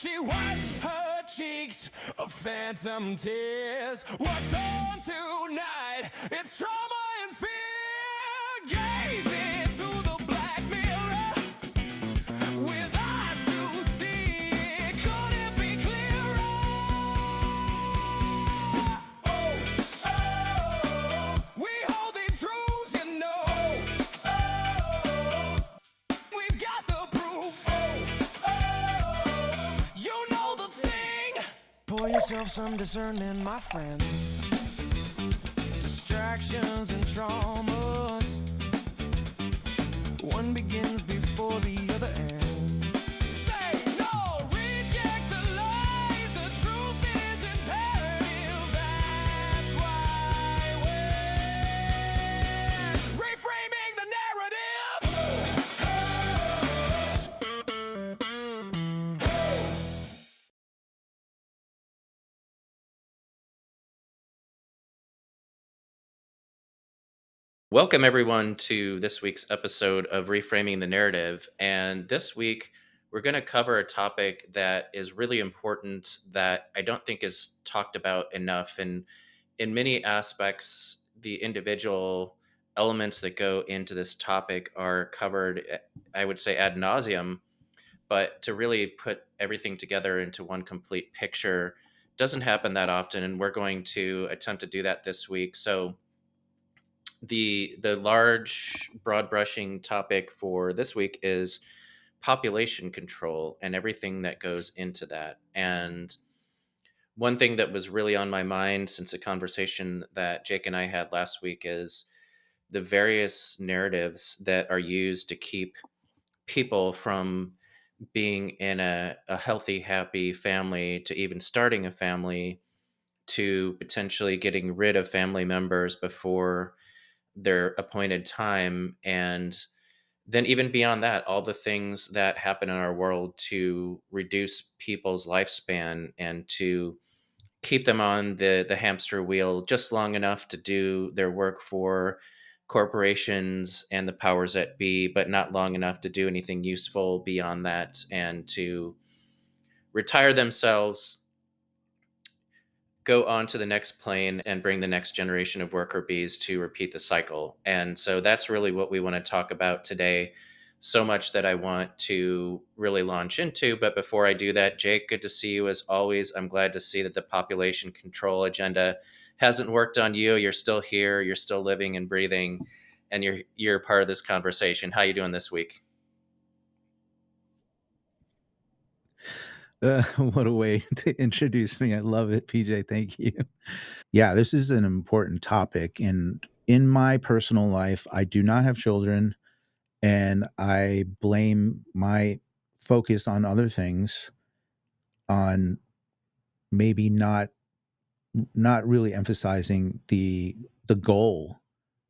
She wipes her cheeks of phantom tears. What's on tonight? It's trauma and fear. Gaze into the black mirror with eyes to see. Could it be clearer? Oh, oh, we hold these truths, you know. Oh, we've got the proof. Oh, you know the thing. Pour yourself some discernment, my friend. Distractions and traumas. One begins before the other ends. Say no, reject the lies. The truth is imperative. That's why we're reframing the narrative. Welcome, everyone, to this week's episode of Reframing the Narrative. And this week, we're going to cover a topic that is really important that I don't think is talked about enough. And in many aspects, the individual elements that go into this topic are covered, I would say, ad nauseum. But to really put everything together into one complete picture doesn't happen that often. And we're going to attempt to do that this week. So, the large broad brushing topic for this week is population control and everything that goes into that. And one thing that was really on my mind since a conversation that Jake and I had last week is the various narratives that are used to keep people from being in a healthy, happy family, to even starting a family, to potentially getting rid of family members before their appointed time. And then even beyond that, all the things that happen in our world to reduce people's lifespan and to keep them on the hamster wheel just long enough to do their work for corporations and the powers that be, but not long enough to do anything useful beyond that, and to retire themselves, go on to the next plane, and bring the next generation of worker bees to repeat the cycle. And so that's really what we want to talk about today. So much that I want to really launch into. But before I do that, Jake, good to see you as always. I'm glad to see that the population control agenda hasn't worked on you. You're still here, you're still living and breathing, and you're part of this conversation. How you doing this week? What a way to introduce me. I love it, PJ. Thank you. Yeah, this is an important topic. And in my personal life, I do not have children, and I blame my focus on other things, on maybe not really emphasizing the goal.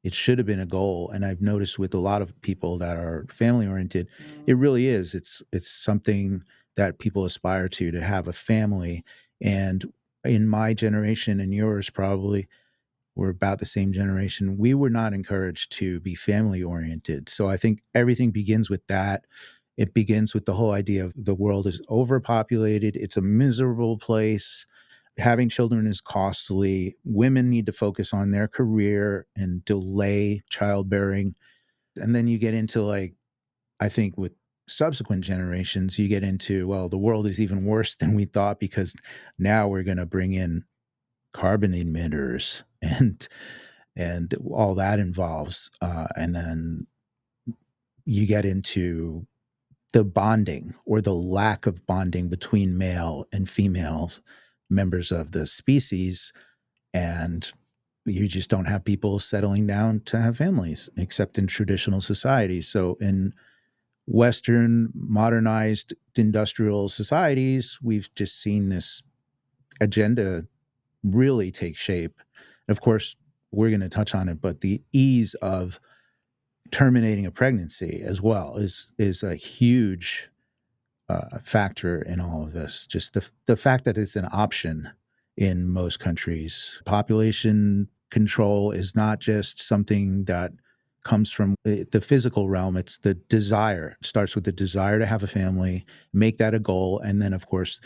It should have been a goal. And I've noticed with a lot of people that are family oriented, it really is. It's something that people aspire to have a family. And in my generation and yours, probably, we're about the same generation, we were not encouraged to be family oriented. So I think everything begins with that. It begins with the whole idea of the world is overpopulated, it's a miserable place, having children is costly, women need to focus on their career and delay childbearing. And then you get into, like, I think with subsequent generations, you get into, well, the world is even worse than we thought because now we're going to bring in carbon emitters and all that involves. And then you get into the bonding or the lack of bonding between male and female members of the species. And you just don't have people settling down to have families except in traditional societies. So in Western modernized industrial societies, we've just seen this agenda really take shape. Of course, we're going to touch on it, but the ease of terminating a pregnancy as well is a huge factor in all of this. Just the fact that it's an option in most countries. Population control is not just something that comes from the physical realm. It's the desire. It starts with the desire to have a family, make that a goal. And then, of course,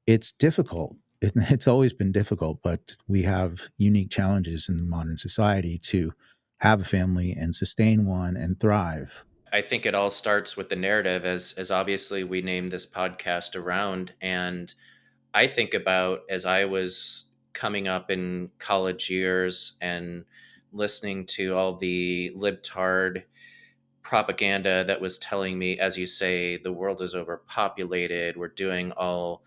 it's difficult. It's always been difficult, but we have unique challenges in modern society to have a family and sustain one and thrive. I think it all starts with the narrative, as obviously we named this podcast around. And I think about, as I was coming up in college years and listening to all the libtard propaganda that was telling me, as you say, the world is overpopulated, we're doing all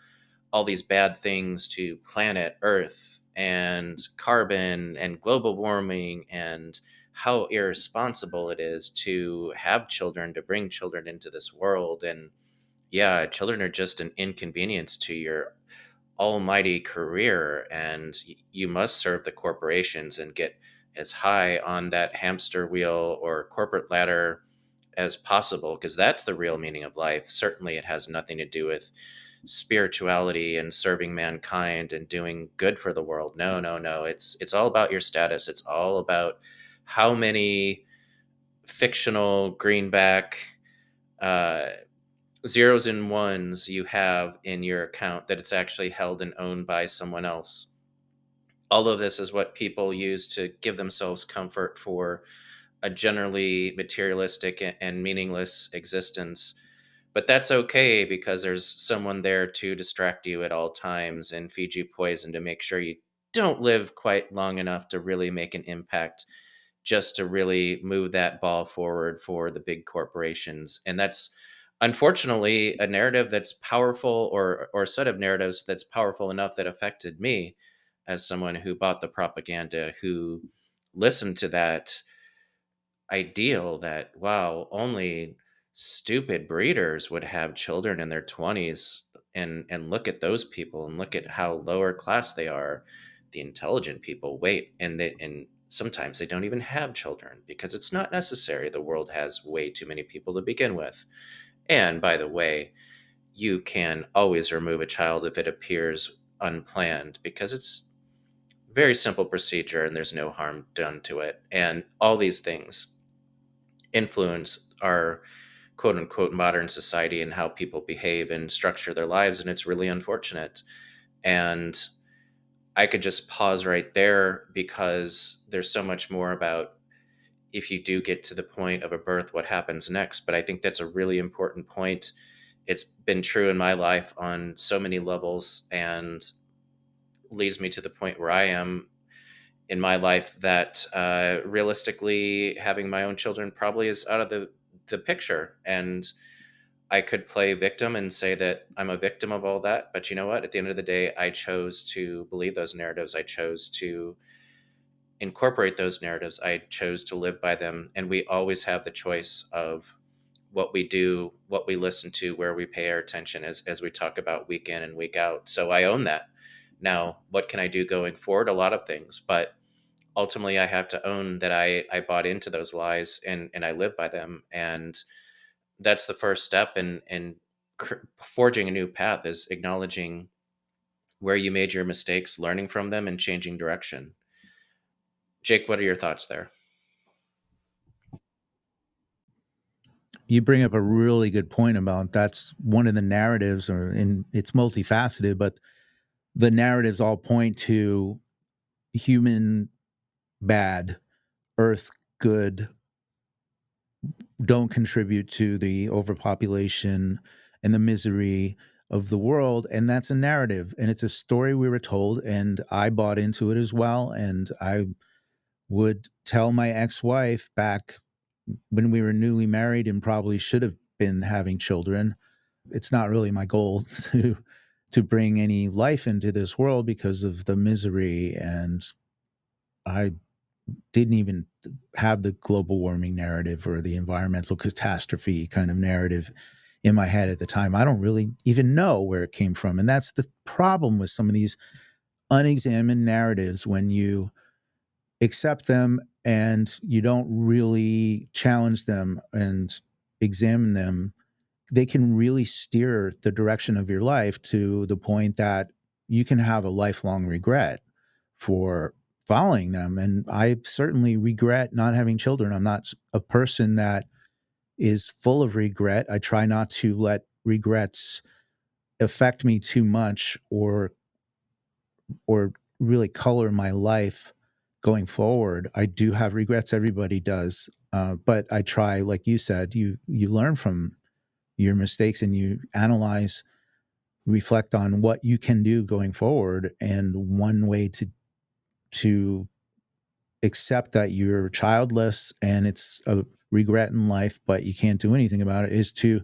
these bad things to planet Earth and carbon and global warming, and how irresponsible it is to have children, to bring children into this world. And yeah, children are just an inconvenience to your almighty career, and you must serve the corporations and get as high on that hamster wheel or corporate ladder as possible, because that's the real meaning of life. Certainly it has nothing to do with spirituality and serving mankind and doing good for the world. No, no, no. It's all about your status. It's all about how many fictional greenback uh, zeros and ones you have in your account, that it's actually held and owned by someone else. All of this is what people use to give themselves comfort for a generally materialistic and meaningless existence. But that's okay, because there's someone there to distract you at all times and feed you poison to make sure you don't live quite long enough to really make an impact, just to really move that ball forward for the big corporations. And that's unfortunately a narrative that's powerful, or a set of narratives that's powerful enough that affected me as someone who bought the propaganda, who listened to that ideal that, wow, only stupid breeders would have children in their 20s. And look at those people, and look at how lower class they are. The intelligent people wait, and sometimes they don't even have children because it's not necessary. The world has way too many people to begin with. And by the way, you can always remove a child if it appears unplanned, because it's very simple procedure and there's no harm done to it. And all these things influence our quote unquote modern society and how people behave and structure their lives. And it's really unfortunate. And I could just pause right there, because there's so much more about, if you do get to the point of a birth, what happens next. But I think that's a really important point. It's been true in my life on so many levels, and leads me to the point where I am in my life, that realistically having my own children probably is out of the picture. And I could play victim and say that I'm a victim of all that. But you know what? At the end of the day, I chose to believe those narratives. I chose to incorporate those narratives. I chose to live by them. And we always have the choice of what we do, what we listen to, where we pay our attention, as we talk about week in and week out. So I own that. Now, what can I do going forward? A lot of things. But ultimately, I have to own that I bought into those lies, and I live by them. And that's the first step in forging a new path, is acknowledging where you made your mistakes, learning from them, and changing direction. Jake, what are your thoughts there? You bring up a really good point about that's one of the narratives, or in it's multifaceted, but the narratives all point to human bad, earth good, don't contribute to the overpopulation and the misery of the world. And that's a narrative, and it's a story we were told, and I bought into it as well. And I would tell my ex-wife back when we were newly married and probably should have been having children, it's not really my goal to bring any life into this world because of the misery. And I didn't even have the global warming narrative or the environmental catastrophe kind of narrative in my head at the time. I don't really even know where it came from. And that's the problem with some of these unexamined narratives. When you accept them and you don't really challenge them and examine them, they can really steer the direction of your life to the point that you can have a lifelong regret for following them. And I certainly regret not having children. I'm not a person that is full of regret. I try not to let regrets affect me too much, or really color my life going forward. I do have regrets. Everybody does. But I try, like you said, you learn from your mistakes, and you analyze, reflect on what you can do going forward. And one way to accept that you're childless and it's a regret in life, but you can't do anything about it, is to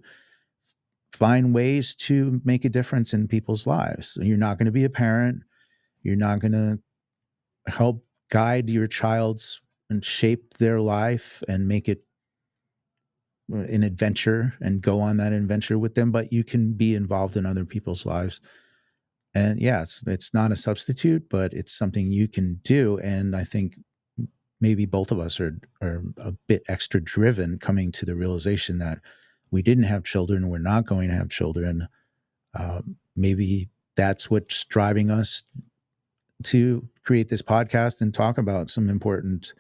find ways to make a difference in people's lives. You're not going to be a parent. You're not going to help guide your child's and shape their life and make it an adventure and go on that adventure with them, but you can be involved in other people's lives. And yeah, it's not a substitute, but it's something you can do. And I think maybe both of us are a bit extra driven, coming to the realization that we didn't have children, we're not going to have children. Maybe that's what's driving us to create this podcast and talk about some important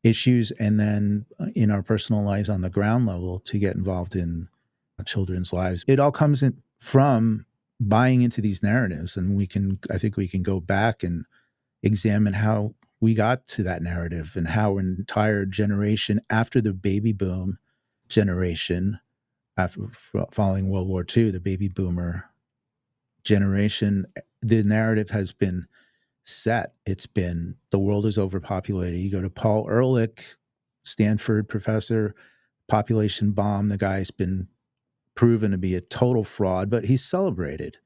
issues, and then in our personal lives on the ground level to get involved in children's lives. It all comes in from buying into these narratives, and I think we can go back and examine how we got to that narrative, and how an entire generation after the baby boom generation, after following World War II, the baby boomer generation, the narrative has been set. It's been, the world is overpopulated. You go to Paul Ehrlich, Stanford professor, population bomb. The guy's been proven to be a total fraud, but he's celebrated.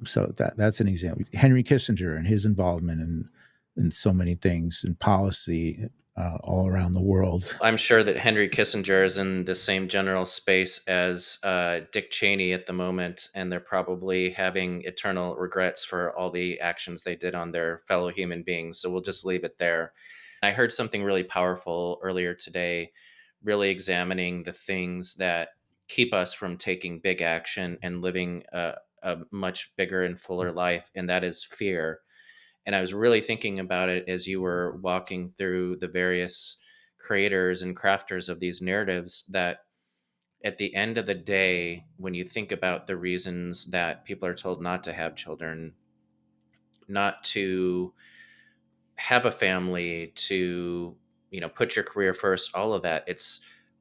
So that's an example. Henry Kissinger and his involvement in so many things in policy all around the world. I'm sure that Henry Kissinger is in the same general space as Dick Cheney at the moment, and they're probably having eternal regrets for all the actions they did on their fellow human beings. So we'll just leave it there. I heard something really powerful earlier today, really examining the things that keep us from taking big action and living a much bigger and fuller life, and that is fear. And I was really thinking about it as you were walking through the various creators and crafters of these narratives, that at the end of the day, when you think about the reasons that people are told not to have children, not to have a family, to put your career first, all of that, it's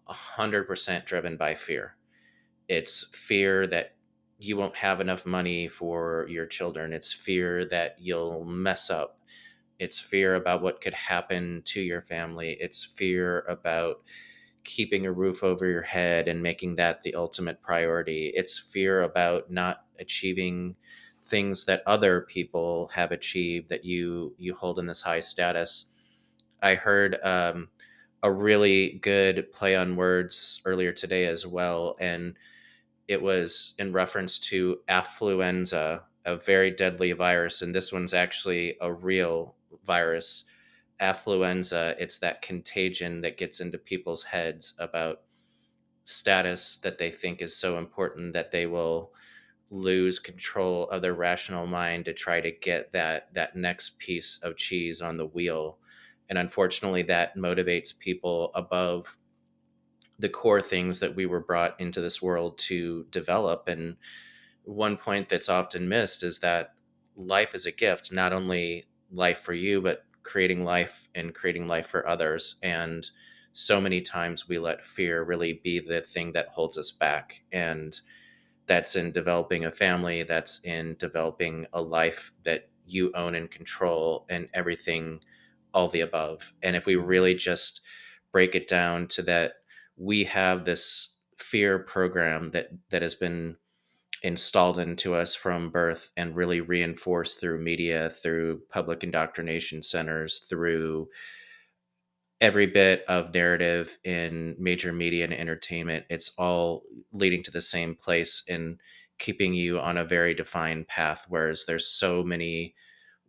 100% driven by fear. It's fear that you won't have enough money for your children. It's fear that you'll mess up. It's fear about what could happen to your family. It's fear about keeping a roof over your head and making that the ultimate priority. It's fear about not achieving things that other people have achieved that you hold in this high status. I heard a really good play on words earlier today as well, and it was in reference to affluenza, a very deadly virus, and this one's actually a real virus. Affluenza, it's that contagion that gets into people's heads about status that they think is so important that they will lose control of their rational mind to try to get that next piece of cheese on the wheel. And unfortunately, that motivates people above the core things that we were brought into this world to develop. And one point that's often missed is that life is a gift, not only life for you, but creating life and creating life for others. And so many times we let fear really be the thing that holds us back. And that's in developing a family, that's in developing a life that you own and control, and everything, all the above. And if we really just break it down to that, we have this fear program that has been installed into us from birth and really reinforced through media, through public indoctrination centers, through every bit of narrative in major media and entertainment. It's all leading to the same place in keeping you on a very defined path, whereas there's so many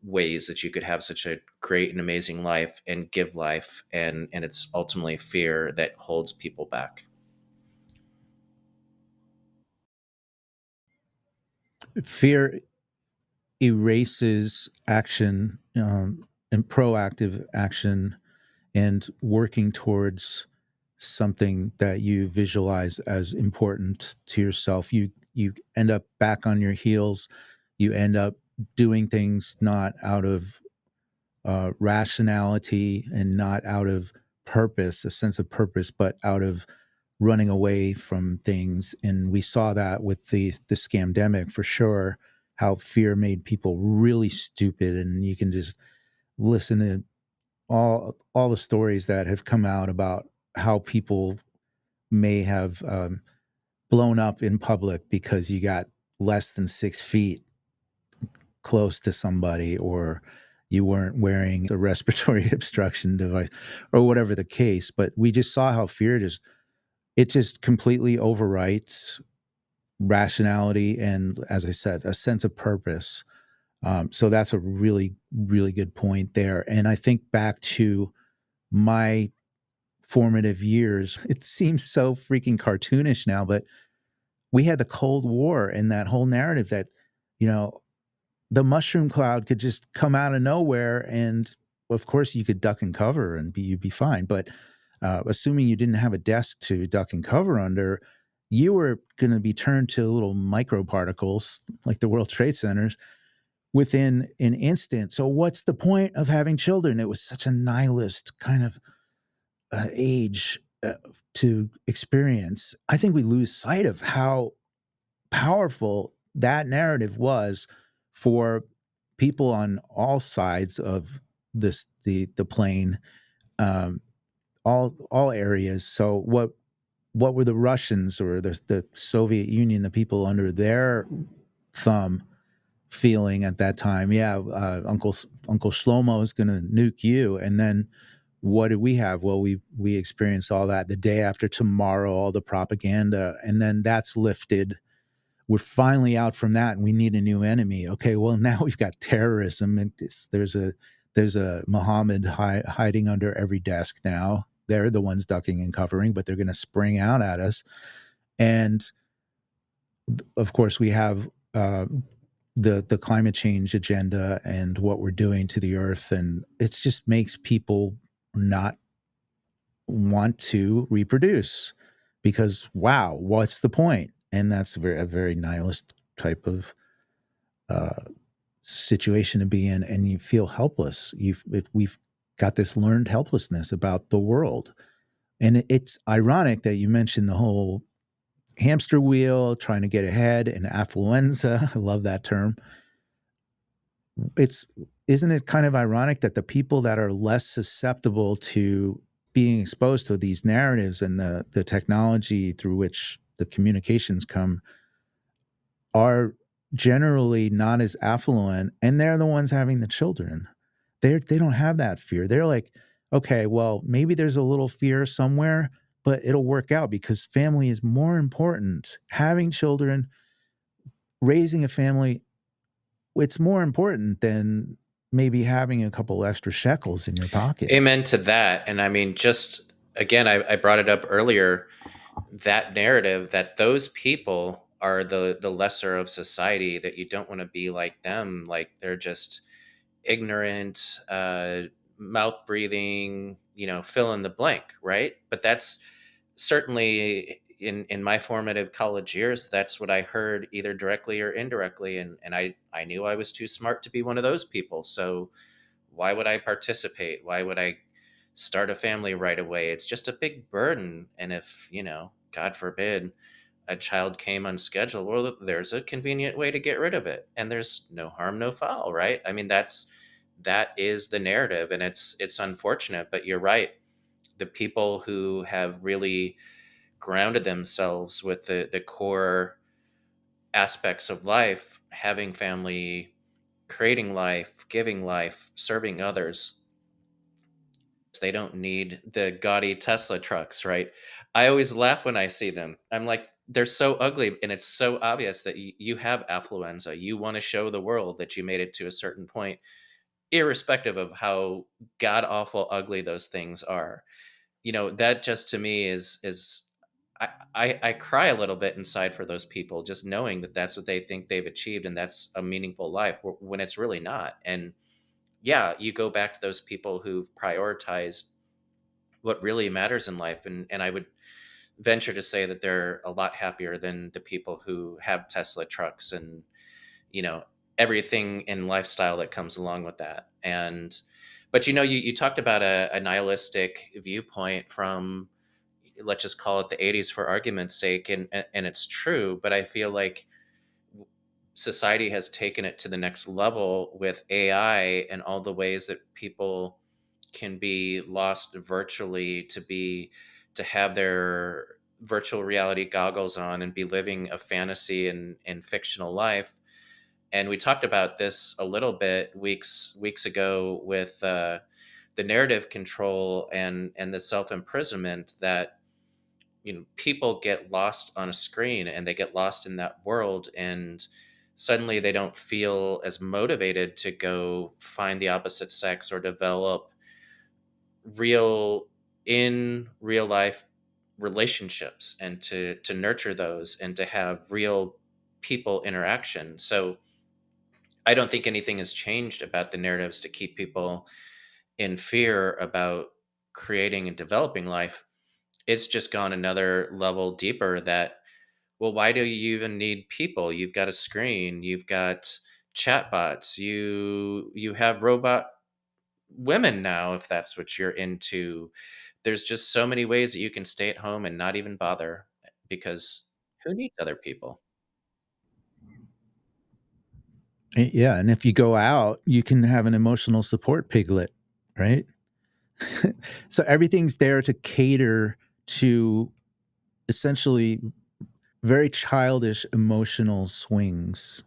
ways that you could have such a great and amazing life and give life, and it's ultimately fear that holds people back. Fear erases action. and proactive action and working towards something that you visualize as important to yourself, you end up back on your heels. You end up doing things not out of rationality and not out of purpose, a sense of purpose, but out of running away from things. And we saw that with the scamdemic for sure, how fear made people really stupid. And you can just listen to all the stories that have come out about how people may have blown up in public because you got less than 6 feet close to somebody, or you weren't wearing a respiratory obstruction device, or whatever the case. But we just saw how fear just completely overwrites rationality and, as I said, a sense of purpose. So that's a really, really good point there. And I think back to my formative years. It seems so freaking cartoonish now, but we had the Cold War and that whole narrative that, you know, the mushroom cloud could just come out of nowhere, and of course you could duck and cover and you'd be fine. But assuming you didn't have a desk to duck and cover under, you were going to be turned to little microparticles like the World Trade Centers within an instant. So what's the point of having children? It was such a nihilist kind of age to experience. I think we lose sight of how powerful that narrative was for people on all sides of the plane, um, all areas. So what were the Russians or the Soviet Union, the people under their thumb, feeling at that time? Yeah, Uncle Shlomo is going to nuke you, and then what did we have? Well, we experienced all that the day after tomorrow, all the propaganda, and then that's lifted. We're finally out from that, and we need a new enemy. Okay, well now we've got terrorism, and there's a Muhammad hiding under every desk now. They're the ones ducking and covering, but they're going to spring out at us. And of course, we have the climate change agenda and what we're doing to the earth, and it just makes people not want to reproduce because, wow, what's the point? And that's a very nihilist type of uh, situation to be in, and you feel helpless. We've got this learned helplessness about the world, and it's ironic that you mentioned the whole hamster wheel, trying to get ahead, and affluenza. I love that term. It's Isn't it kind of ironic that the people that are less susceptible to being exposed to these narratives and the technology through which the communications come are generally not as affluent, and they're the ones having the children. They don't have that fear. They're like, okay, well, maybe there's a little fear somewhere, but it'll work out because family is more important. Having children, raising a family, it's more important than maybe having a couple extra shekels in your pocket. Amen to that. And I mean, just again, I brought it up earlier, that narrative that those people are the lesser of society, that you don't want to be like them, like they're just ignorant, mouth breathing, fill in the blank, right? But that's certainly in my formative college years, that's what I heard either directly or indirectly. And I knew I was too smart to be one of those people. So why would I participate? Why would I start a family right away? It's just a big burden. And if, God forbid, a child came unscheduled, well, there's a convenient way to get rid of it. And there's no harm, no foul, right? I mean, that is the narrative, and it's unfortunate, but you're right. The people who have really grounded themselves with the core aspects of life, having family, creating life, giving life, serving others, they don't need the gaudy Tesla trucks, right? I always laugh when I see them. I'm like, they're so ugly, and it's so obvious that you have affluenza. You want to show the world that you made it to a certain point, irrespective of how god awful ugly those things are. That just to me is I cry a little bit inside for those people, just knowing that that's what they think they've achieved, and that's a meaningful life when it's really not. And yeah, you go back to those people who prioritized what really matters in life, and I would venture to say that they're a lot happier than the people who have Tesla trucks and, you know, everything in lifestyle that comes along with that. And but you talked about a nihilistic viewpoint from, let's just call it the 80s for argument's sake, and it's true, but I feel like society has taken it to the next level with AI and all the ways that people can be lost virtually, to have their virtual reality goggles on and be living a fantasy and fictional life. And we talked about this a little bit weeks ago with the narrative control and the self imprisonment that, people get lost on a screen and they get lost in that world, and suddenly they don't feel as motivated to go find the opposite sex or develop real in real life relationships, and to nurture those and to have real people interaction. So I don't think anything has changed about the narratives to keep people in fear about creating and developing life. It's just gone another level deeper that, well, why do you even need people? You've got a screen, you've got chatbots, you have robot women now, if that's what you're into. There's just so many ways that you can stay at home and not even bother, because who needs other people? Yeah, and if you go out, you can have an emotional support piglet, right? So everything's there to cater to essentially very childish emotional swings.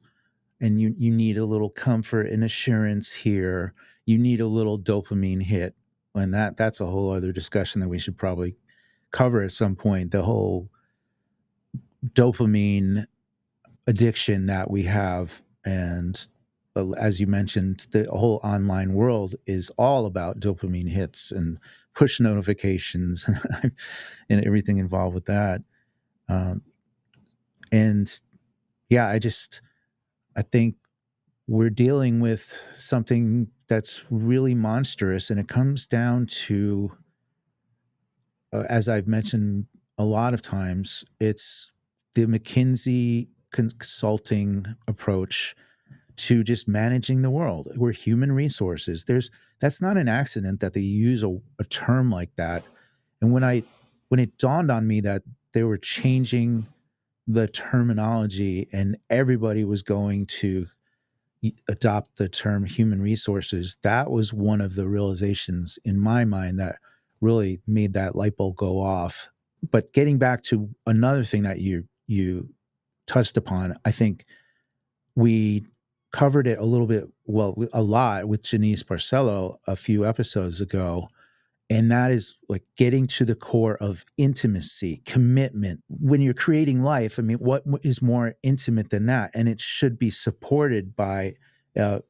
And you need a little comfort and assurance here. You need a little dopamine hit. And that's a whole other discussion that we should probably cover at some point. The whole dopamine addiction that we have. And as you mentioned, the whole online world is all about dopamine hits and push notifications and everything involved with that. Um, and yeah, I think we're dealing with something that's really monstrous, and it comes down to, as I've mentioned a lot of times, it's the McKinsey consulting approach to just managing the world. We're human resources. That's not an accident that they use a term like that. And when it dawned on me that they were changing the terminology and everybody was going to adopt the term human resources, that was one of the realizations in my mind that really made that light bulb go off. But getting back to another thing that you touched upon, I think we covered it a little bit, well, a lot with Janice Barcelo a few episodes ago. And that is like getting to the core of intimacy, commitment. When you're creating life, I mean, what is more intimate than that? And it should be supported by uh,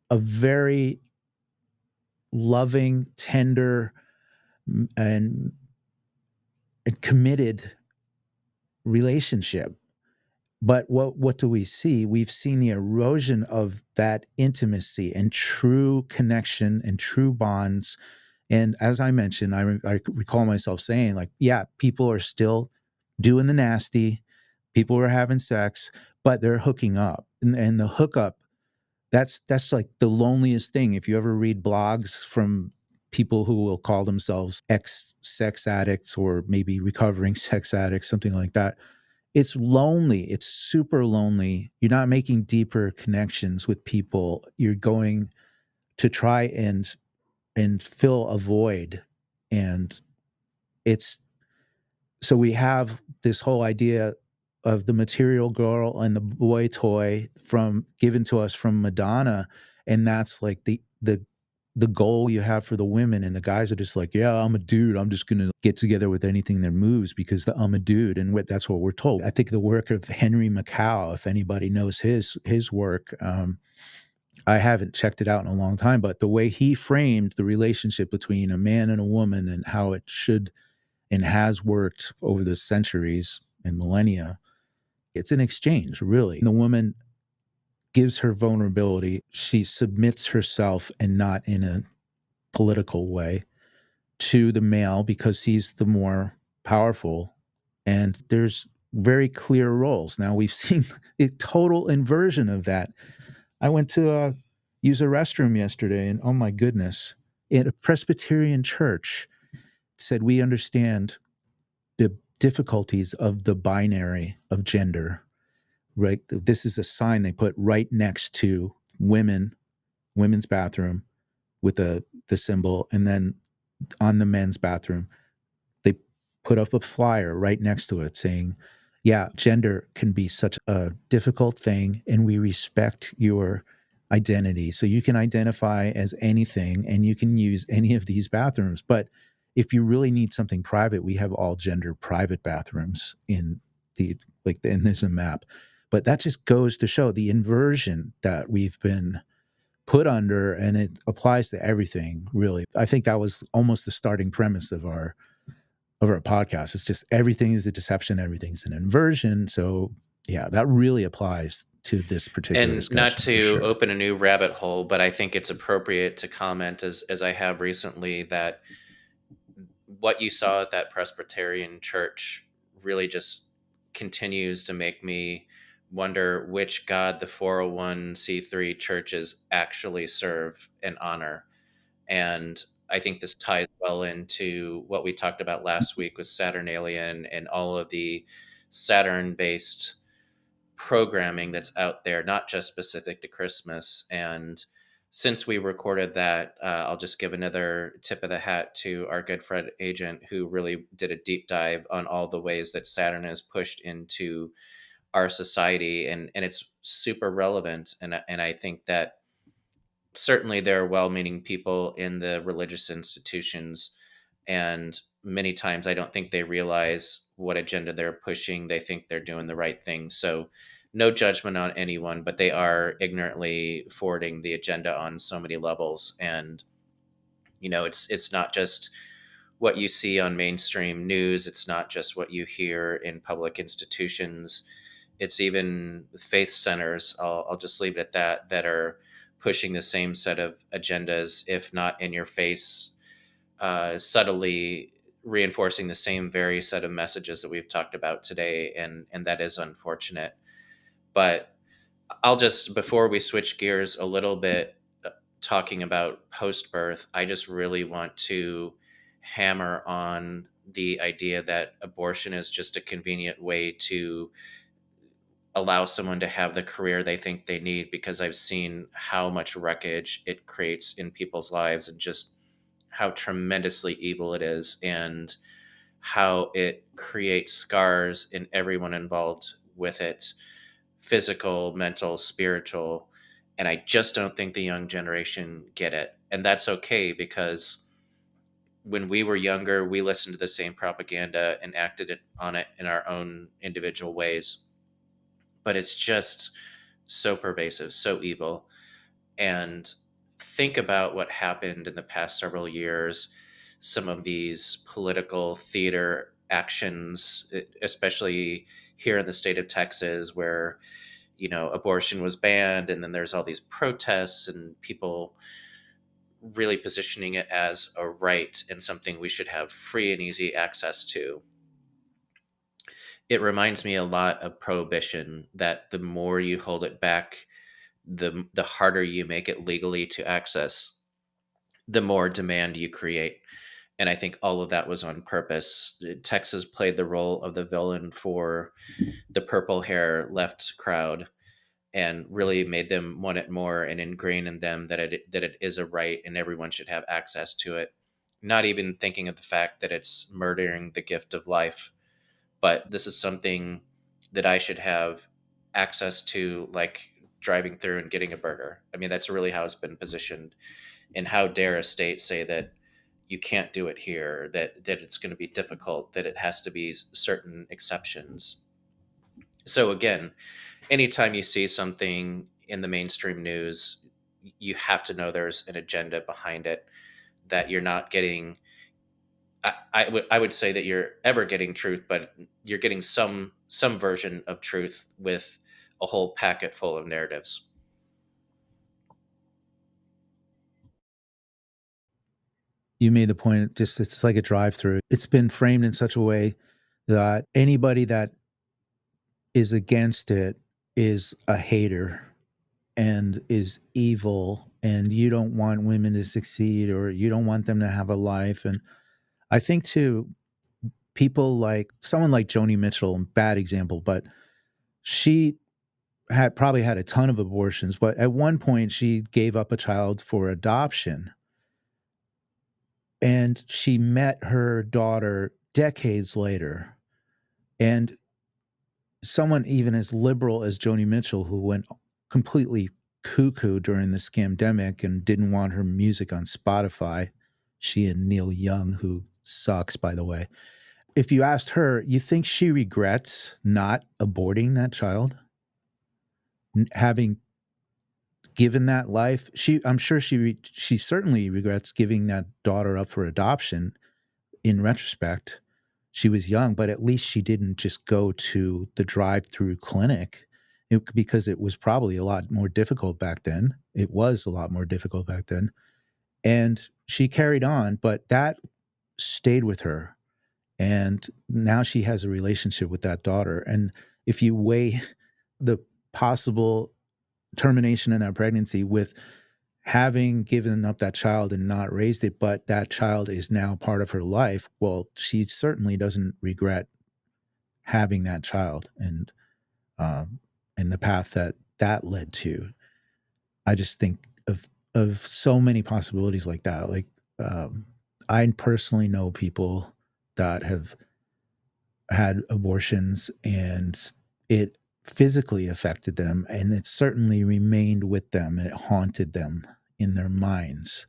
a very loving, tender, and, and committed relationship. But what do we see? We've seen the erosion of that intimacy and true connection and true bonds. And as I mentioned, I recall myself saying, like, yeah, people are still doing the nasty, people are having sex, but they're hooking up, and the hookup, that's like the loneliest thing. If you ever read blogs from people who will call themselves ex sex addicts or maybe recovering sex addicts, something like that, it's lonely. It's super lonely. You're not making deeper connections with people. You're going to try and fill a void. And it's so we have this whole idea of the material girl and the boy toy from given to us from Madonna, and that's like the goal you have for the women, and the guys are just like, yeah, I'm a dude, I'm just gonna get together with anything that moves because I'm a dude, and that's what we're told. I think the work of Henry Mackau, if anybody knows his work, I haven't checked it out in a long time, but the way he framed the relationship between a man and a woman and how it should and has worked over the centuries and millennia, it's an exchange, really. The woman gives her vulnerability. She submits herself, and not in a political way, to the male because he's the more powerful. And there's very clear roles. Now we've seen a total inversion of that. I went to use a restroom yesterday, and oh my goodness, in a Presbyterian church, said we understand the difficulties of the binary of gender. Right, this is a sign they put right next to women's bathroom with the symbol, and then on the men's bathroom they put up a flyer right next to it saying, yeah, gender can be such a difficult thing, and we respect your identity. So you can identify as anything and you can use any of these bathrooms. But if you really need something private, we have all gender private bathrooms in the, like, and there's a map. But that just goes to show the inversion that we've been put under, and it applies to everything, really. I think that was almost the starting premise of our podcast. It's just everything is a deception, everything's an inversion. So yeah, that really applies to this particular And not discussion for to sure. open a new rabbit hole, but I think it's appropriate to comment, as I have recently, that what you saw at that Presbyterian church really just continues to make me wonder which God the 401c3 churches actually serve and honor. And I think this ties well into what we talked about last week with Saturnalian and all of the Saturn based programming that's out there, not just specific to Christmas. And since we recorded that, I'll just give another tip of the hat to our good friend Agent, who really did a deep dive on all the ways that Saturn is pushed into our society, and it's super relevant. And I think that certainly there are well-meaning people in the religious institutions, and many times I don't think they realize what agenda they're pushing. They think they're doing the right thing. So no judgment on anyone, but they are ignorantly forwarding the agenda on so many levels. And it's not just what you see on mainstream news. It's not just what you hear in public institutions. It's even faith centers. I'll just leave it at that, that are pushing the same set of agendas, if not in your face, subtly reinforcing the same very set of messages that we've talked about today. And that is unfortunate. But I'll just, before we switch gears a little bit, talking about post birth, I just really want to hammer on the idea that abortion is just a convenient way to allow someone to have the career they think they need, because I've seen how much wreckage it creates in people's lives and just how tremendously evil it is, and how it creates scars in everyone involved with it, physical, mental, spiritual. And I just don't think the young generation get it. And that's okay, because when we were younger, we listened to the same propaganda and on it in our own individual ways. But it's just so pervasive, so evil. And think about what happened in the past several years, some of these political theater actions, especially here in the state of Texas, where abortion was banned, and then there's all these protests and people really positioning it as a right and something we should have free and easy access to. It reminds me a lot of prohibition, that the more you hold it back, the harder you make it legally to access, the more demand you create. And I think all of that was on purpose. Texas played the role of the villain for the purple hair left crowd, and really made them want it more, and ingrain in them that it is a right and everyone should have access to it. Not even thinking of the fact that it's murdering the gift of life, but this is something that I should have access to, like driving through and getting a burger. I mean, that's really how it's been positioned. And how dare a state say that you can't do it here, that it's going to be difficult, that it has to be certain exceptions. So again, anytime you see something in the mainstream news, you have to know there's an agenda behind it, that you're not getting. I would say that you're ever getting truth, but you're getting some version of truth with a whole packet full of narratives. you made the point, just it's like a drive-through. It's been framed in such a way that anybody that is against it is a hater and is evil, and you don't want women to succeed, or you don't want them to have a life. And I think too, people like someone like Joni Mitchell, bad example, but she had probably had a ton of abortions, but at one point she gave up a child for adoption, and she met her daughter decades later. And someone even as liberal as Joni Mitchell, who went completely cuckoo during the scamdemic and didn't want her music on Spotify, she and Neil Young, who sucks, by the way. If you asked her, you think she regrets not aborting that child, having given that life? I'm sure she certainly regrets giving that daughter up for adoption. In retrospect, she was young, but at least she didn't just go to the drive-through clinic, because it was probably a lot more difficult back then. It was a lot more difficult back then. And she carried on, but that stayed with her. And now she has a relationship with that daughter. And if you weigh the possible termination in that pregnancy with having given up that child and not raised it, but that child is now part of her life, well, she certainly doesn't regret having that child, and the path that that led to. I just think of so many possibilities like that. Like, I personally know people that have had abortions, and it physically affected them, and it certainly remained with them, and it haunted them in their minds.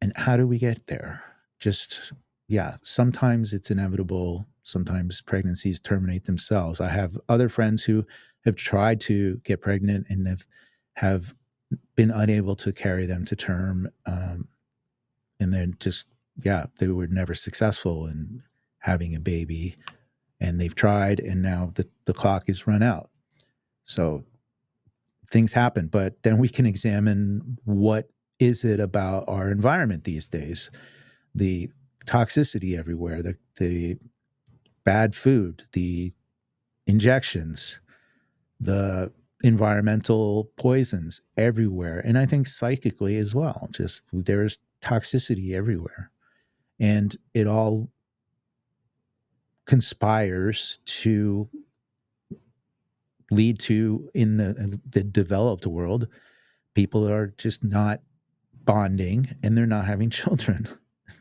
And how do we get there? Just, yeah, sometimes it's inevitable. Sometimes pregnancies terminate themselves. I have other friends who have tried to get pregnant and have been unable to carry them to term. And then just, yeah, they were never successful in having a baby, and they've tried, and now the clock is run out. So things happen, but then we can examine what is it about our environment these days. The toxicity everywhere, the bad food, the injections, the environmental poisons everywhere. And I think psychically as well, just there's toxicity everywhere. And it all conspires to lead to, in the developed world, people are just not bonding and they're not having children.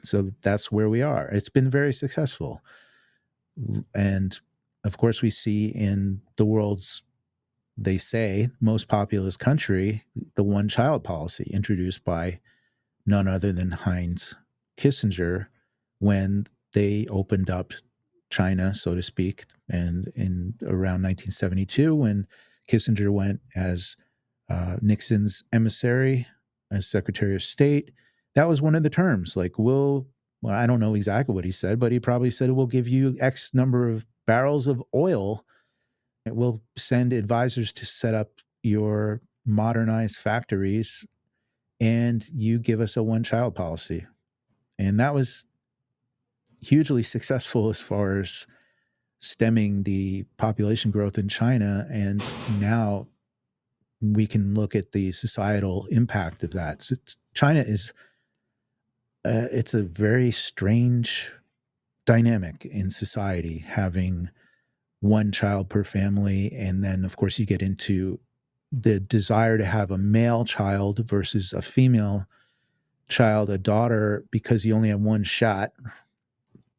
So that's where we are. It's been very successful. And of course, we see in the world's, they say, most populous country, the one child policy introduced by none other than Heinz Kissinger when they opened up China, so to speak, and in around 1972, when Kissinger went as Nixon's emissary as Secretary of State, that was one of the terms. Like, well, I don't know exactly what he said, but he probably said, we'll give you X number of barrels of oil. It will send advisors to set up your modernized factories, and you give us a one-child policy. And that was hugely successful as far as stemming the population growth in China. And now we can look at the societal impact of that. So China is, it's a very strange dynamic in society, having one child per family. And then, of course, you get into the desire to have a male child versus a female child, a daughter, because you only have one shot.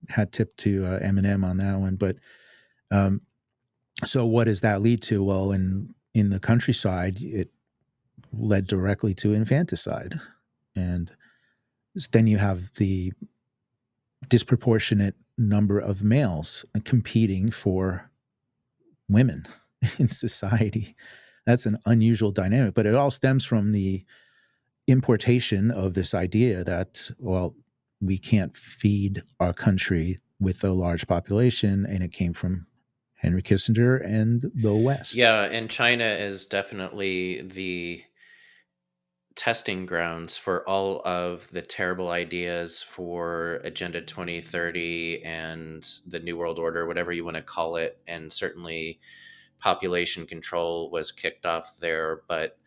Hat tip to Eminem on that one. But so what does that lead to? Well, in the countryside, it led directly to infanticide. And then you have the disproportionate number of males competing for women in society. That's an unusual dynamic, but it all stems from the importation of this idea that, well, we can't feed our country with a large population, and it came from Henry Kissinger and the West. Yeah, and China is definitely testing grounds for all of the terrible ideas for Agenda 2030 and the New World Order, whatever you want to call it. And certainly population control was kicked off there. But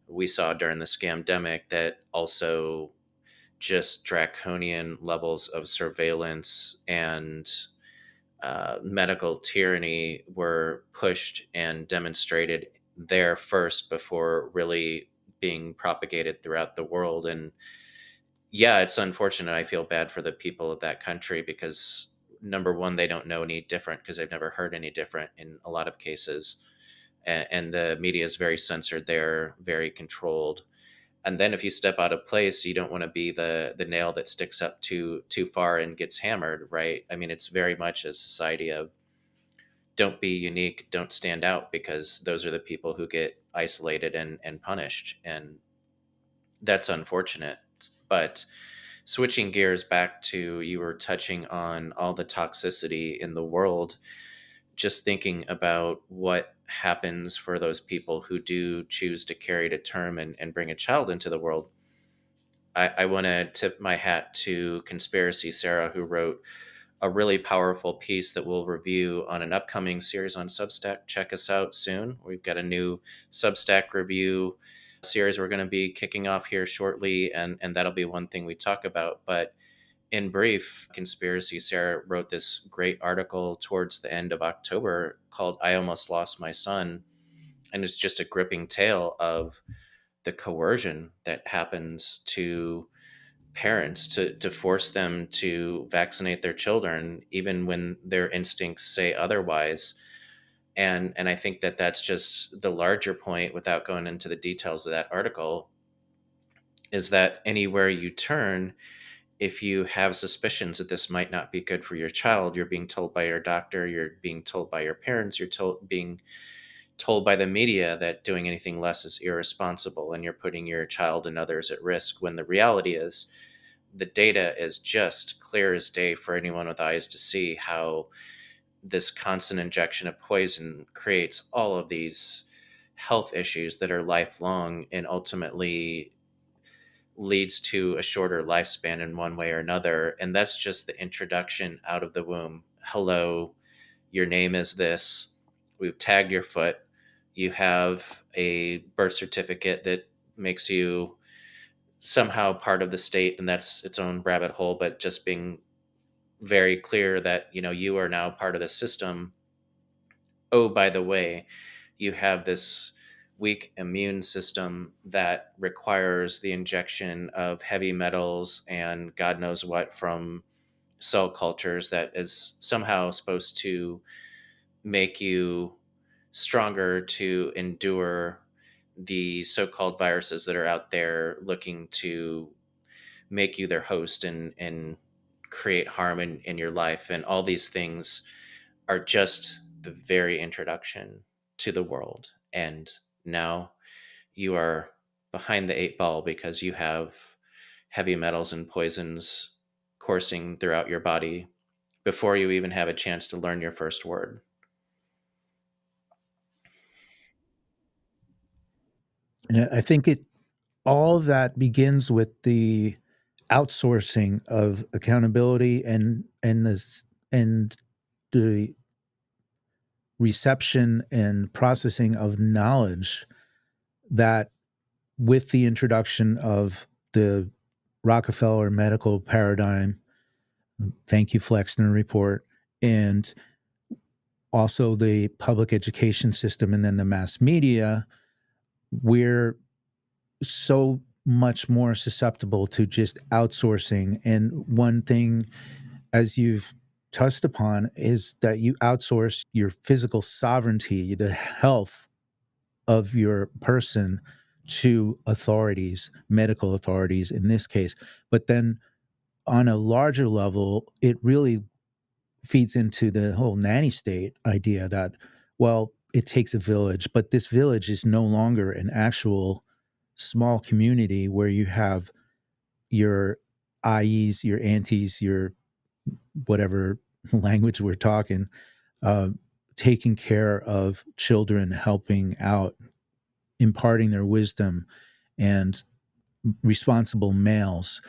we saw during the scamdemic that also just draconian levels of surveillance and medical tyranny were pushed and demonstrated there first before really being propagated throughout the world. And yeah, it's unfortunate. I feel bad for the people of that country because number one, they don't know any different because they've never heard any different in a lot of cases. And the media is very censored there, very controlled. And then if you step out of place, you don't want to be the nail that sticks up too far and gets hammered, right? I mean, it's very much a society of don't be unique, don't stand out, because those are the people who get isolated and punished. And that's unfortunate. But switching gears back to, you were touching on all the toxicity in the world, just thinking about what happens for those people who do choose to carry to term and bring a child into the world. I want to tip my hat to Conspiracy Sarah, who wrote a really powerful piece that we'll review on an upcoming series on Substack. Check us out soon. We've got a new Substack review series we're going to be kicking off here shortly, and that'll be one thing we talk about. But in brief, Conspiracy Sarah wrote this great article towards the end of October called I Almost Lost My Son. And it's just a gripping tale of the coercion that happens to parents to force them to vaccinate their children even when their instincts say otherwise. And I think that that's just the larger point, without going into the details of that article, is that anywhere you turn, if you have suspicions that this might not be good for your child, you're being told by your doctor, you're being told by your parents, being told by the media that doing anything less is irresponsible and you're putting your child and others at risk, when the reality is the data is just clear as day for anyone with eyes to see how this constant injection of poison creates all of these health issues that are lifelong and ultimately leads to a shorter lifespan in one way or another. And that's just the introduction out of the womb. Hello, your name is this. We've tagged your foot. You have a birth certificate that makes you somehow part of the state, and that's its own rabbit hole. But just being very clear that you are now part of the system. Oh, by the way, you have this weak immune system that requires the injection of heavy metals and God knows what from cell cultures that is somehow supposed to make you stronger to endure the so-called viruses that are out there looking to make you their host and create harm in your life. And all these things are just the very introduction to the world. And now you are behind the eight ball because you have heavy metals and poisons coursing throughout your body before you even have a chance to learn your first word. And I think it all of that begins with the outsourcing of accountability and the reception and processing of knowledge that with the introduction of the Rockefeller medical paradigm, thank you Flexner report, and also the public education system and then the mass media, we're so much more susceptible to just outsourcing. And one thing, as you've touched upon, is that you outsource your physical sovereignty, the health of your person, to authorities, medical authorities in this case. But then on a larger level, it really feeds into the whole nanny state idea that, well, it takes a village, but this village is no longer an actual small community where you have your IEs, your aunties, your whatever language we're talking, uh, taking care of children, helping out, imparting their wisdom, and responsible males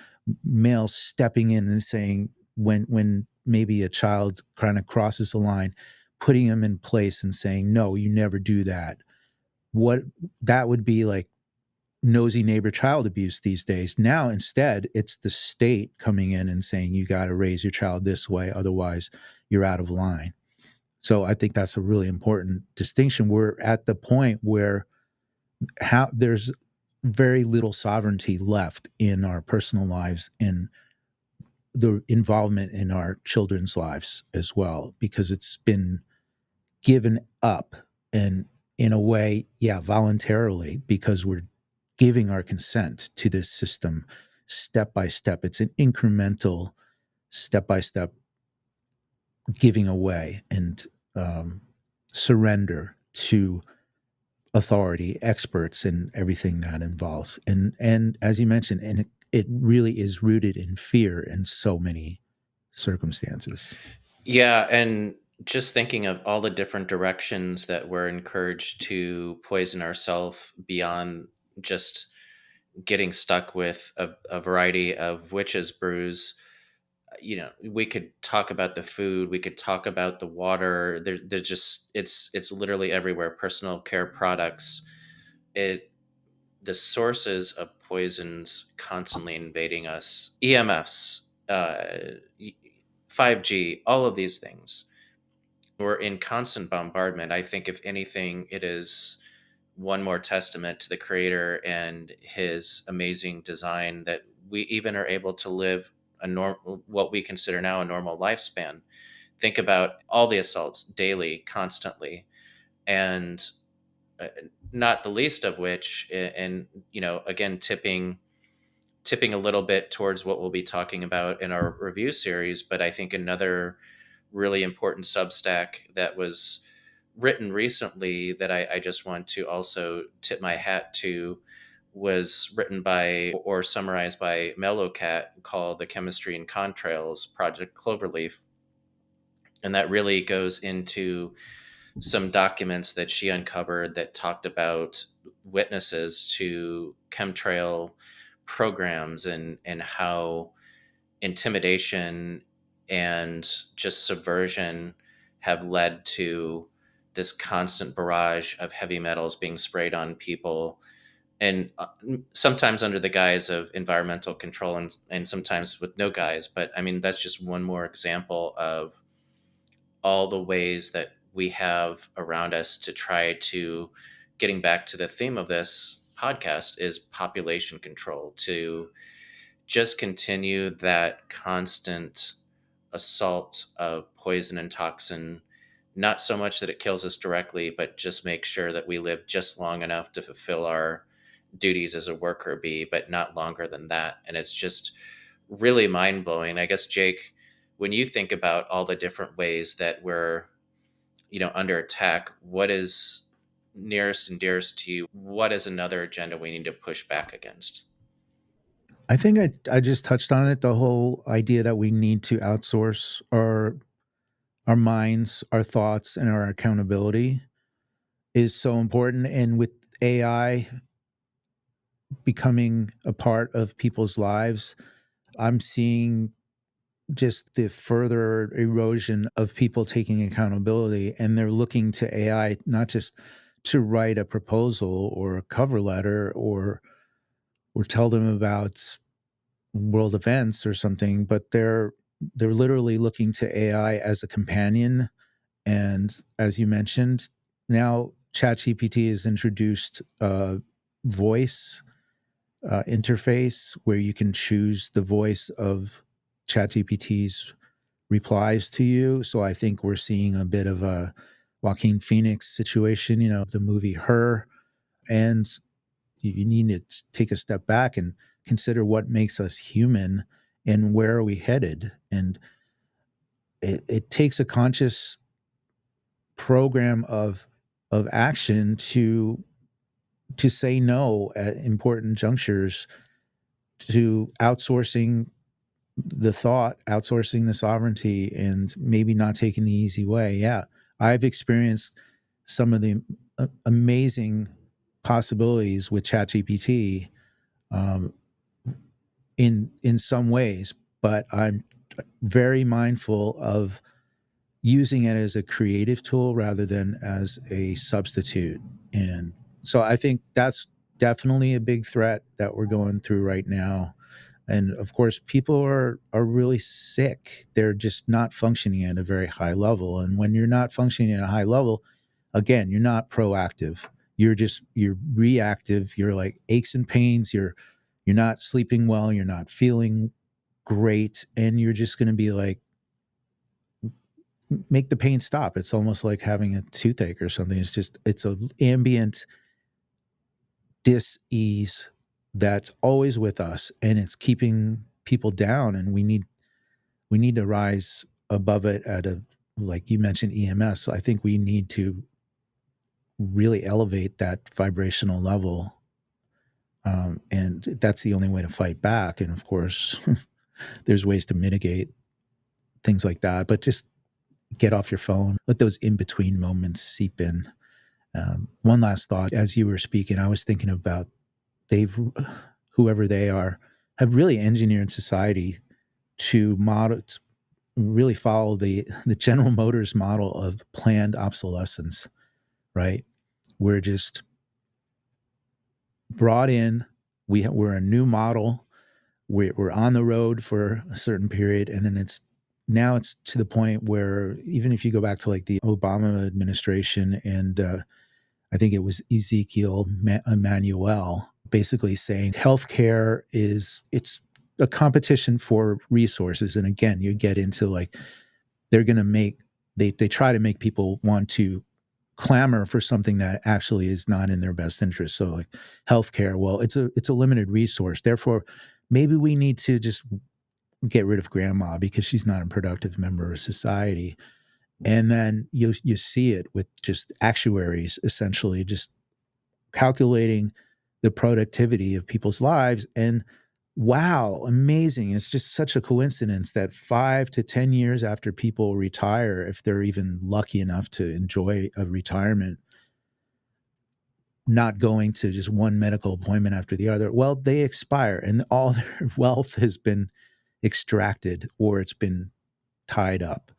stepping in and saying, when maybe a child kind of crosses the line, putting them in place and saying, no, you never do that. What that would be like nosy neighbor child abuse these days. Now, instead, it's the state coming in and saying, you got to raise your child this way, otherwise you're out of line. So I think that's a really important distinction. We're at the point where there's very little sovereignty left in our personal lives and the involvement in our children's lives as well, because it's been given up, and in a way, yeah, voluntarily, because we're giving our consent to this system step by step. It's an incremental, step by step giving away and surrender to authority, experts, and everything that involves. And as you mentioned, and it really is rooted in fear in so many circumstances. Yeah, and just thinking of all the different directions that we're encouraged to poison ourselves beyond just getting stuck with a variety of witches' brews. We could talk about the food, we could talk about the water. They're just it's literally everywhere. Personal care products. It The sources of poisons constantly invading us. EMFs, 5G, all of these things. We're in constant bombardment. I think, if anything, it is one more testament to the creator and his amazing design that we even are able to live what we consider now a normal lifespan. Think about all the assaults daily, constantly, and uh, not the least of which, and again, tipping a little bit towards what we'll be talking about in our review series. But I think another really important Substack that was written recently that I just want to also tip my hat to was written by or summarized by Mellowcat, called The Chemistry and Contrails Project Cloverleaf. And that really goes into some documents that she uncovered that talked about witnesses to chemtrail programs, and how intimidation and just subversion have led to this constant barrage of heavy metals being sprayed on people, and sometimes under the guise of environmental control, and sometimes with no guise. But I mean, that's just one more example of all the ways that we have around us to try to, getting back to the theme of this podcast, is population control, to just continue that constant assault of poison and toxin. Not so much that it kills us directly, but just make sure that we live just long enough to fulfill our duties as a worker bee, but not longer than that. And it's just really mind blowing. I guess, Jake, when you think about all the different ways that we're, under attack, what is nearest and dearest to you? What is another agenda we need to push back against? I think I just touched on it. The whole idea that we need to outsource our minds, our thoughts, and our accountability is so important. And with AI becoming a part of people's lives, I'm seeing just the further erosion of people taking accountability, and they're looking to AI not just to write a proposal or a cover letter or tell them about world events or something, but they're literally looking to AI as a companion. And as you mentioned, now ChatGPT has introduced a voice interface where you can choose the voice of ChatGPT's replies to you. So I think we're seeing a bit of a Joaquin Phoenix situation, the movie Her. And you need to take a step back and consider what makes us human and where are we headed. And it takes a conscious program of action to say no at important junctures, to outsourcing the thought, outsourcing the sovereignty, and maybe not taking the easy way. Yeah, I've experienced some of the amazing possibilities with ChatGPT, in some ways, but I'm very mindful of using it as a creative tool rather than as a substitute. And so I think that's definitely a big threat that we're going through right now. And of course, people are really sick. They're just not functioning at a very high level. And when you're not functioning at a high level, again, you're not proactive. You're reactive. You're like aches and pains. You're not sleeping well. You're not feeling great, and you're just going to be like, make the pain stop. It's almost like having a toothache or something. It's a ambient dis-ease that's always with us, and it's keeping people down, and we need to rise above it at a, like you mentioned, EMS. I think we need to really elevate that vibrational level, and that's the only way to fight back. And of course, there's ways to mitigate things like that, but just get off your phone, let those in between moments seep in. One last thought, as you were speaking, I was thinking about they've, whoever they are, have really engineered society to model, really follow the General Motors model of planned obsolescence, right? We're just brought in, we're a new model, we're on the road for a certain period, and then it's to the point where even if you go back to like the Obama administration, and I think it was Ezekiel Emanuel basically saying healthcare it's a competition for resources. And again, you get into like, they're going to make, they try to make people want to clamor for something that actually is not in their best interest. So like healthcare, well, it's a limited resource. Therefore, maybe we need to just get rid of grandma because she's not a productive member of society. And then you see it with just actuaries essentially just calculating the productivity of people's lives. And wow, amazing. It's just such a coincidence that 5 to 10 years after people retire, if they're even lucky enough to enjoy a retirement, not going to just one medical appointment after the other, well, they expire and all their wealth has been extracted or it's been tied up.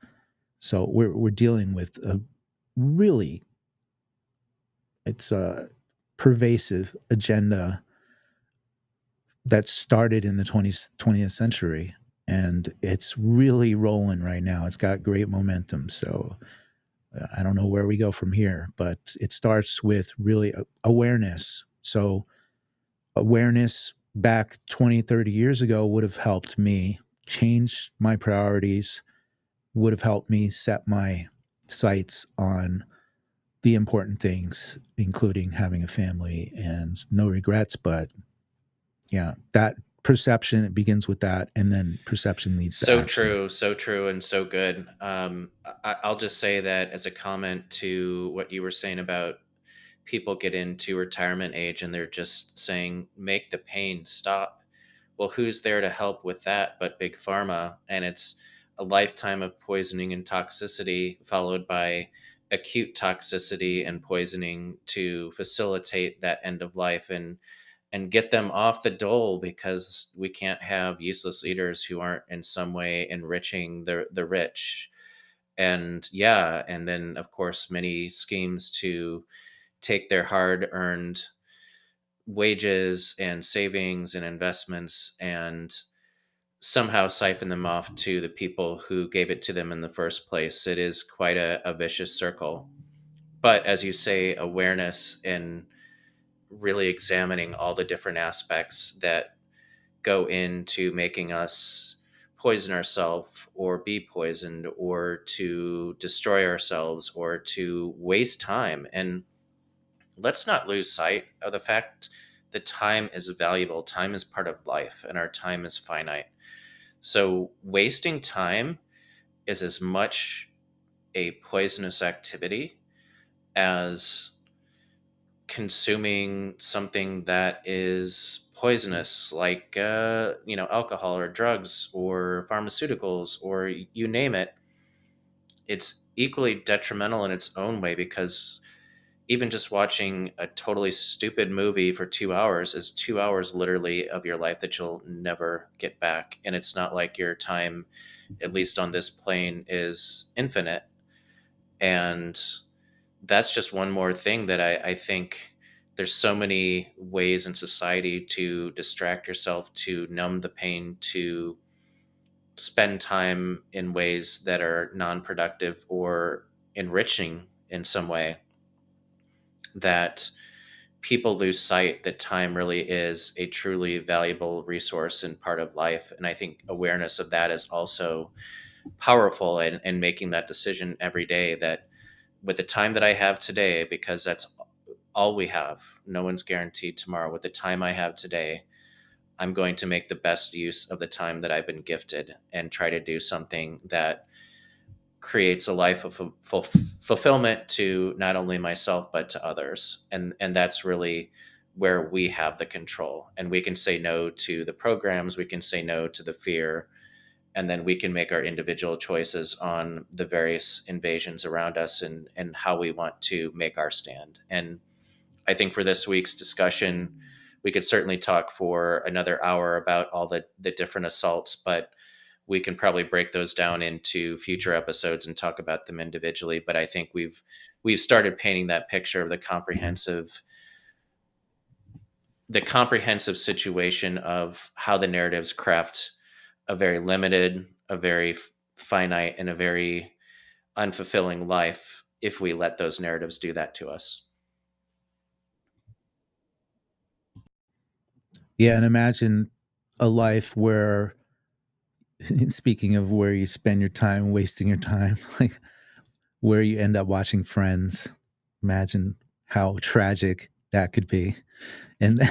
So we're dealing with a really, it's a pervasive agenda that started in the 20th century, and it's really rolling right now. It's got great momentum. So I don't know where we go from here, but it starts with really awareness. So awareness back 20, 30 years ago would have helped me change my priorities, would have helped me set my sights on the important things, including having a family and no regrets. But yeah, that perception, it begins with that, and then perception leads to action. So true, and so good. I'll just say that as a comment to what you were saying about people get into retirement age and they're just saying, make the pain stop. Well, who's there to help with that but Big Pharma? And it's a lifetime of poisoning and toxicity, followed by acute toxicity and poisoning to facilitate that end of life and get them off the dole, because we can't have useless leaders who aren't in some way enriching the rich. And yeah, and then of course many schemes to take their hard earned wages and savings and investments and somehow siphon them off to the people who gave it to them in the first place. It is quite a vicious circle. But as you say, awareness and really examining all the different aspects that go into making us poison ourselves or be poisoned or to destroy ourselves or to waste time. And let's not lose sight of the fact that time is valuable. Time is part of life, and our time is finite. So, wasting time is as much a poisonous activity as consuming something that is poisonous, like alcohol or drugs or pharmaceuticals or you name it. It's equally detrimental in its own way, because even just watching a totally stupid movie for 2 hours is 2 hours literally of your life that you'll never get back. And it's not like your time, at least on this plane, is infinite. And that's just one more thing that I think there's so many ways in society to distract yourself, to numb the pain, to spend time in ways that are non-productive or enriching in some way, that people lose sight that time really is a truly valuable resource and part of life. And I think awareness of that is also powerful, and making that decision every day that with the time that I have today, because that's all we have, no one's guaranteed tomorrow. With the time I have today, I'm going to make the best use of the time that I've been gifted and try to do something that creates a life of fulfillment to not only myself but to others. And that's really where we have the control, and we can say no to the programs, we can say no to the fear, and then we can make our individual choices on the various invasions around us, and how we want to make our stand. And I think for this week's discussion, we could certainly talk for another hour about all the different assaults, but we can probably break those down into future episodes and talk about them individually. But I think we've started painting that picture of the comprehensive situation of how the narratives craft a very limited, a very finite, and a very unfulfilling life if we let those narratives do that to us. Yeah, and imagine a life where, speaking of where you spend your time, wasting your time, like where you end up watching Friends. Imagine how tragic that could be. And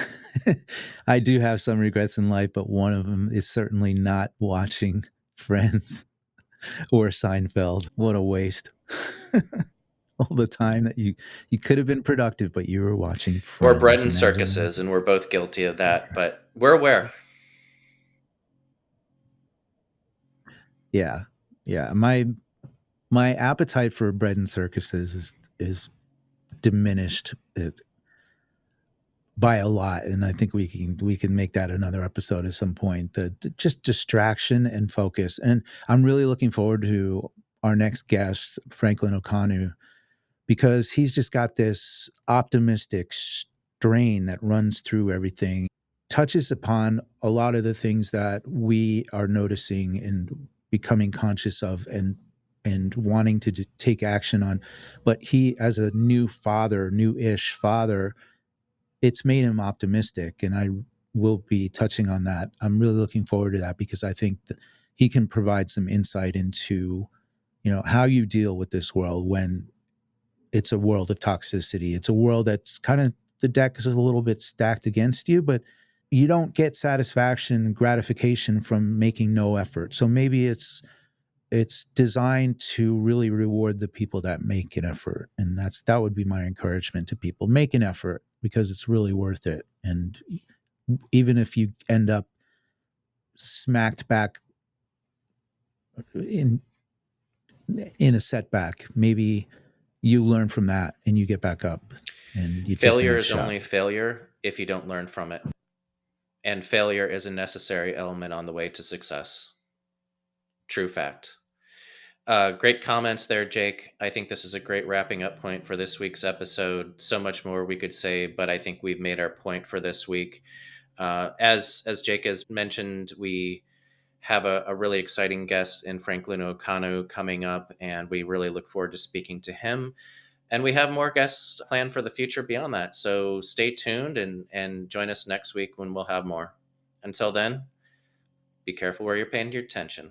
I do have some regrets in life, but one of them is certainly not watching Friends or Seinfeld. What a waste. All the time that you could have been productive, but you were watching Or bread Friends. and Imagine circuses, that. and we're both guilty of that, but we're aware. Yeah. Yeah. My appetite for bread and circuses is diminished by a lot, and I think we can make that another episode at some point. The just distraction and focus, and I'm really looking forward to our next guest, Franklin O'Connor, because he's just got this optimistic strain that runs through everything, touches upon a lot of the things that we are noticing and becoming conscious of, and wanting to take action on. But he, as a new-ish father, it's made him optimistic, and I will be touching on that. I'm really looking forward to that because I think that he can provide some insight into, how you deal with this world when it's a world of toxicity. It's a world that's kind of, the deck is a little bit stacked against you, but you don't get satisfaction, gratification from making no effort. So maybe it's designed to really reward the people that make an effort, and that would be my encouragement to people: make an effort because it's really worth it. And even if you end up smacked back in in a setback, maybe you learn from that and you get back up and you take the Failure next is shot. only failure if you don't learn from it. And failure is a necessary element on the way to success. True fact. Great comments there, Jake. I think this is a great wrapping up point for this week's episode. So much more we could say, but I think we've made our point for this week. As Jake has mentioned, we have a really exciting guest in Franklin O'Connor coming up, and we really look forward to speaking to him. And we have more guests planned for the future beyond that. So stay tuned and join us next week when we'll have more. Until then, be careful where you're paying your attention.